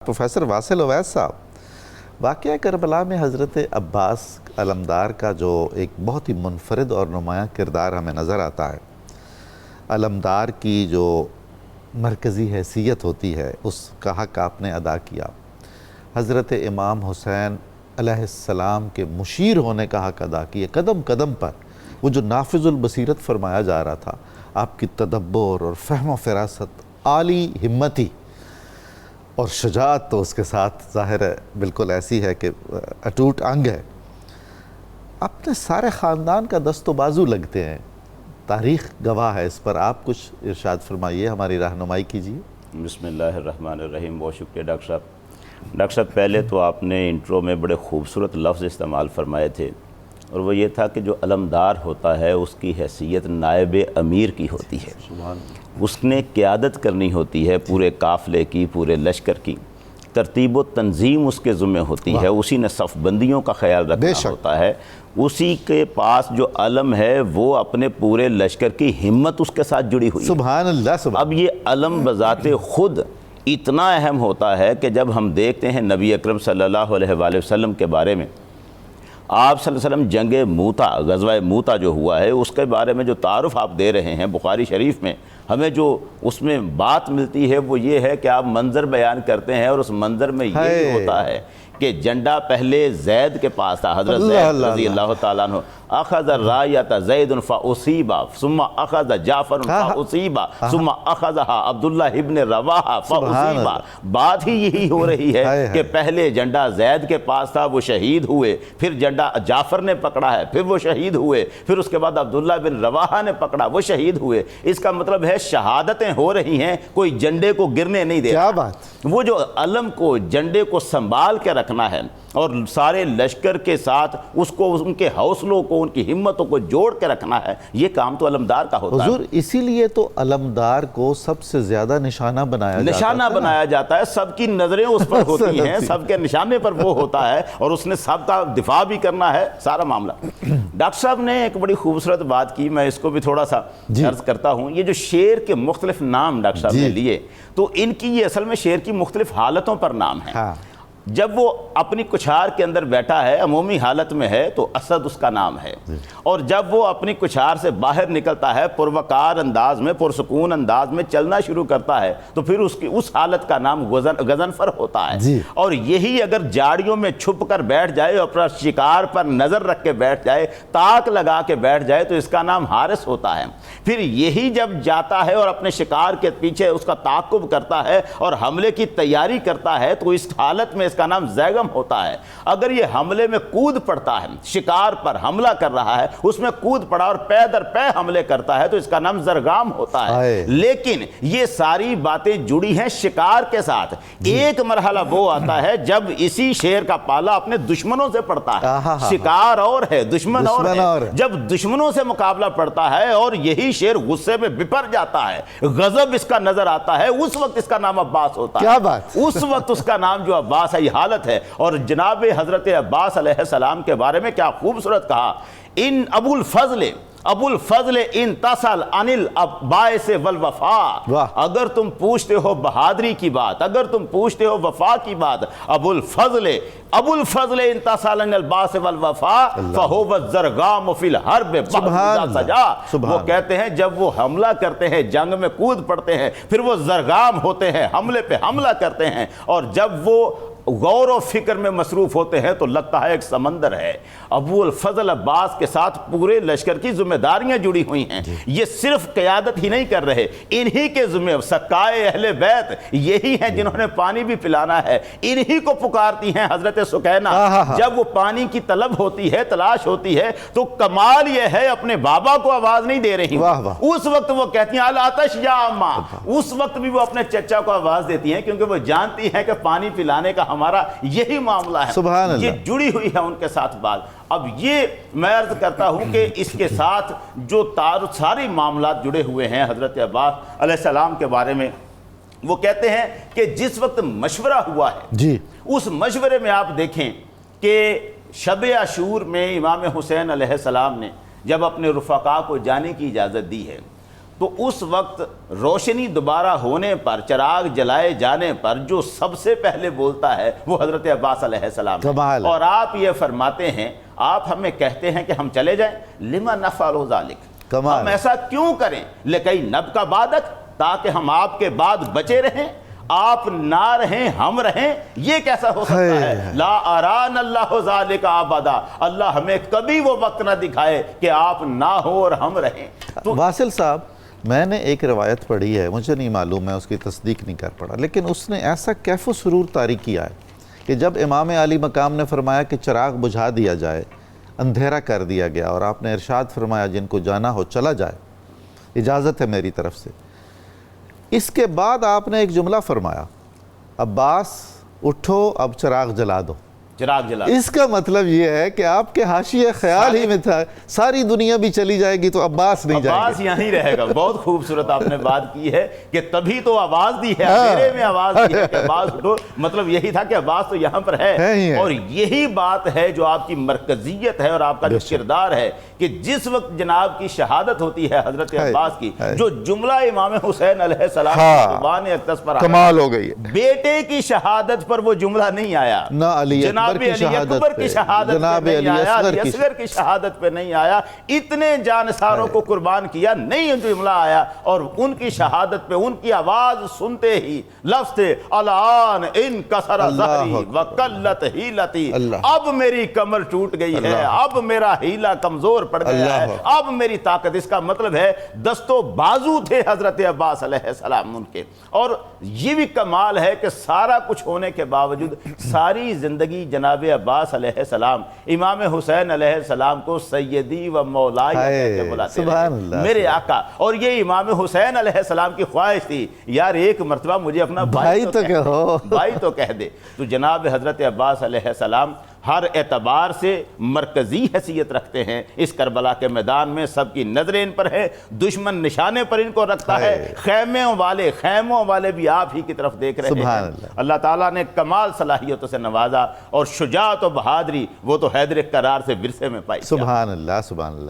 Professor واصل اویس صاحب، واقعہ کربلا میں حضرت عباس علمدار کا جو ایک بہت ہی منفرد اور نمایاں کردار ہمیں نظر آتا ہے، علمدار کی جو مرکزی حیثیت ہوتی ہے اس کا حق آپ نے ادا کیا، حضرت امام حسین علیہ السلام کے مشیر ہونے کا حق ادا کیا، قدم قدم پر وہ جو نافذ البصیرت فرمایا جا رہا تھا، آپ کی تدبر اور فہم و فراست، عالی ہمتی اور شجاعت تو اس کے ساتھ ظاہر ہے بالکل ایسی ہے کہ اٹوٹ انگ ہے، اپنے سارے خاندان کا دست و بازو لگتے ہیں، تاریخ گواہ ہے اس پر، آپ کچھ ارشاد فرمائیے، ہماری رہنمائی کیجیے۔ بسم اللہ الرحمن الرحیم۔ بہت شکریہ ڈاکٹر صاحب۔ پہلے تو آپ نے انٹرو میں بڑے خوبصورت لفظ استعمال فرمائے تھے، اور وہ یہ تھا کہ جو علمدار ہوتا ہے اس کی حیثیت نائب امیر کی ہوتی ہے، اس نے قیادت کرنی ہوتی ہے پورے قافلے کی، پورے لشکر کی، ترتیب و تنظیم اس کے ذمہ ہوتی ہے، اسی نے صف بندیوں کا خیال رکھنا ہوتا ہے، اسی کے پاس جو علم ہے وہ اپنے پورے لشکر کی ہمت اس کے ساتھ جڑی ہوئی ہے۔ سبحان اللہ۔ اب یہ علم بذات خود اتنا اہم ہوتا ہے کہ جب ہم دیکھتے ہیں نبی اکرم صلی اللہ علیہ وآلہ وسلم کے بارے میں، آپ صلی اللہ علیہ وسلم جنگ موتا، غزوہ موتا جو ہوا ہے، اس کے بارے میں جو تعارف آپ دے رہے ہیں بخاری شریف میں، ہمیں جو اس میں بات ملتی ہے وہ یہ ہے کہ آپ منظر بیان کرتے ہیں، اور اس منظر میں یہ ہوتا ہے کہ جھنڈا پہلے زید کے پاس تھا، حضرت زید رضی اللہ تعالیٰ عنہ، اخذ الرایۃ زید فاصیب ثم اخذ جعفر فاصیب ثم اخذها عبداللہ ابن رواحہ فاصیب۔ بات ہی یہی ہو رہی ہے کہ پہلے جھنڈا زید کے پاس تھا، وہ شہید ہوئے، پھر جھنڈا جعفر نے پکڑا ہے، پھر وہ شہید ہوئے، پھر اس کے بعد عبداللہ بن رواحہ نے پکڑا، وہ شہید ہوئے۔ اس کا مطلب ہے شہادتیں ہو رہی ہیں، کوئی جھنڈے کو گرنے نہیں دے رہا۔ کیا بات! وہ جو علم کو، جھنڈے کو سنبھال کے رکھنا ہے اور سارے لشکر کے ساتھ اس کو، ان کے حوصلوں کو، ان کی ہمتوں کو جوڑ کے رکھنا ہے، یہ کام تو علمدار کا ہوتا ہے۔ حضور اسی لیے تو علمدار کو سب سے زیادہ نشانہ بنایا جاتا ہے، سب کی نظریں اس پر ہوتی ہیں، سب کے نشانے پر وہ ہوتا ہے، اور اس نے سب کا دفاع بھی کرنا ہے، سارا معاملہ۔ ڈاکٹر صاحب نے ایک بڑی خوبصورت بات کی، میں اس کو بھی تھوڑا سا عرض کرتا ہوں۔ یہ جو شیر کے مختلف نام ڈاکٹر صاحب نے لیے، تو ان کی یہ اصل میں شیر کی مختلف حالتوں پر نام ہیں۔ جب وہ اپنی کچھار کے اندر بیٹھا ہے، عمومی حالت میں ہے، تو اسد اس کا نام ہے، اور جب وہ اپنی کچھار سے باہر نکلتا ہے، پروکار انداز میں، پرسکون انداز میں چلنا شروع کرتا ہے، تو پھر اس حالت کا نام غضنفر ہوتا ہے۔ اور یہی اگر جاڑیوں میں چھپ کر بیٹھ جائے اور اپنا شکار پر نظر رکھ کے بیٹھ جائے، تاک لگا کے بیٹھ جائے، تو اس کا نام حارس ہوتا ہے۔ پھر یہی جب جاتا ہے اور اپنے شکار کے پیچھے اس کا تعاقب کرتا ہے اور حملے کی تیاری کرتا ہے، تو اس حالت میں اس کا نام زیغم ہوتا ہے۔ اگر یہ حملے میں کود پڑتا ہے، شکار پر حملہ کر رہا ہے، اس میں کود پڑا اور پے در پے حملے کرتا ہے، تو اس کا نام زرگام ہوتا ہے۔ لیکن یہ ساری باتیں جڑی ہیں شکار کے ساتھ۔ ایک مرحلہ وہ آتا ہے جب اسی شیر کا پالا اپنے دشمنوں سے پڑتا ہے، شکار اور ہے، دشمن اور ہے۔ جب دشمنوں سے مقابلہ پڑتا ہے اور یہی شیر غصے میں بپر جاتا ہے، غضب اس کا نظر آتا ہے، اس وقت اس کا نام عباس ہوتا ہے۔ کیا بات! اس وقت اس کا نام جو عباس ہے، یہ حالت ہے۔ اور جناب حضرت عباس علیہ السلام کے بارے میں کیا خوبصورت کہا، ان ابو الفضل ان تسل عن العباس والوفا، اگر تم پوچھتے ہو بہادری کی بات، اگر تم پوچھتے ہو وفا کی بات، ابو الفضل ان تسل عن العباس والوفا فهو الزرغام فی الحرب بعد سجا۔ وہ کہتے ہیں جب وہ حملہ کرتے ہیں، جنگ میں کود پڑتے ہیں، پھر وہ زرغام ہوتے ہیں، حملے پہ حملہ کرتے ہیں، اور جب وہ غور و فکر میں مصروف ہوتے ہیں تو لگتا ہے ایک سمندر ہے۔ ابو الفضل عباس کے ساتھ پورے لشکر کی ذمہ داریاں جڑی ہوئی ہیں، یہ صرف قیادت ہی نہیں کر رہے، انہی کے ذمہ سقائے اہل بیت یہی ہیں جنہوں نے پانی بھی پلانا ہے، انہی کو پکارتی ہیں حضرت سکینہ۔ جب وہ پانی کی طلب ہوتی ہے، تلاش ہوتی ہے، تو کمال یہ ہے اپنے بابا کو آواز نہیں دے رہی، اس وقت وہ کہتی ہیں العطش یا اما، اس وقت بھی وہ اپنے چچا کو آواز دیتی ہیں، کیونکہ وہ جانتی ہیں کہ پانی پلانے کا ہمارا یہی معاملہ ہے، یہ جڑی ہوئی ہے ان کے ساتھ بات۔ اب یہ میں عرض کرتا ہوں کہ اس کے ساتھ جو سارے معاملات جڑے ہوئے ہیں حضرت عباس علیہ السلام کے بارے میں، وہ کہتے ہیں کہ جس وقت مشورہ ہوا ہے، اس مشورے میں آپ دیکھیں کہ شب عاشور میں امام حسین علیہ السلام نے جب اپنے رفقا کو جانے کی اجازت دی ہے، تو اس وقت روشنی دوبارہ ہونے پر، چراغ جلائے جانے پر جو سب سے پہلے بولتا ہے وہ حضرت عباس علیہ السلام ہے۔ اور آپ یہ فرماتے ہیں، آپ ہمیں کہتے ہیں کہ ہم چلے جائیں، لما نفعل ذالک، ہم ایسا کیوں کریں، لکی نبقى بعدک، تاکہ ہم آپ کے بعد بچے رہیں، آپ نہ رہیں ہم رہیں، یہ کیسا ہو سکتا ہے؟ لا اران اللہ ذالک ابدا، اللہ ہمیں کبھی وہ وقت نہ دکھائے کہ آپ نہ ہو اور ہم رہیں۔ واصل صاحب، میں نے ایک روایت پڑھی ہے، مجھے نہیں معلوم، میں اس کی تصدیق نہیں کر پڑا، لیکن اس نے ایسا کیف و سرور طاری کیا ہے کہ جب امام علی مقام نے فرمایا کہ چراغ بجھا دیا جائے، اندھیرا کر دیا گیا، اور آپ نے ارشاد فرمایا جن کو جانا ہو چلا جائے، اجازت ہے میری طرف سے، اس کے بعد آپ نے ایک جملہ فرمایا، عباس اٹھو اب چراغ جلا دو۔ چراغ جلا، اس کا مطلب یہ ہے کہ آپ کے حاشیے خیال ہی میں تھا ساری دنیا بھی چلی جائے گی تو عباس نہیں جائے گا، عباس یہیں رہے گا۔ بہت خوبصورت آپ نے بات کی ہے کہ تبھی تو آواز دی ہے، میرے میں آواز دی ہے کہ عباس اٹھو، مطلب یہی تھا کہ عباس تو یہاں پر ہے، اور یہی بات ہے جو آپ کی مرکزیت ہے اور آپ کا جو کردار ہے کہ جس وقت جناب کی شہادت ہوتی ہے حضرت عباس کی، جو جملہ امام حسین علیہ السلام کی زبان اقدس پر کمال ہو گئی، بیٹے کی شہادت پر وہ جملہ نہیں آیا، نہ علی جناب علی اکبر کی شہادت پہ نہیں آیا، علی اصغر کی شہادت پہ نہیں آیا، اتنے جانثاروں کو قربان کیا نہیں جملہ آیا، اور ان کی شہادت پہ ان کی آواز سنتے ہی لفظ تھے، الان انکسر ظہری وقلت حیلتی، اب میری کمر ٹوٹ گئی ہے، اب میرا حیلہ کمزور پڑ گیا ہے، اب میری طاقت، اس کا مطلب ہے دست و بازو تھے حضرت عباس علیہ السلام ان کے۔ اور یہ بھی کمال ہے کہ سارا کچھ ہونے کے باوجود ساری زندگی جناب عباس علیہ السلام امام حسین علیہ السلام کو سیدی و مولائی کہہ کے بلاتے رہے، میرے آقا۔ اور یہ امام حسین علیہ السلام کی خواہش تھی، یار ایک مرتبہ مجھے اپنا بھائی تو کہہ دے۔ تو جناب حضرت عباس علیہ السلام ہر اعتبار سے مرکزی حیثیت رکھتے ہیں اس کربلا کے میدان میں، سب کی نظریں ان پر ہیں، دشمن نشانے پر ان کو رکھتا ہے، خیموں والے بھی آپ ہی کی طرف دیکھ رہے ہیں۔ اللہ تعالیٰ نے کمال صلاحیتوں سے نوازا، اور شجاعت و بہادری وہ تو حیدر کرار سے ورثے میں پائی۔ سبحان اللہ، سبحان اللہ۔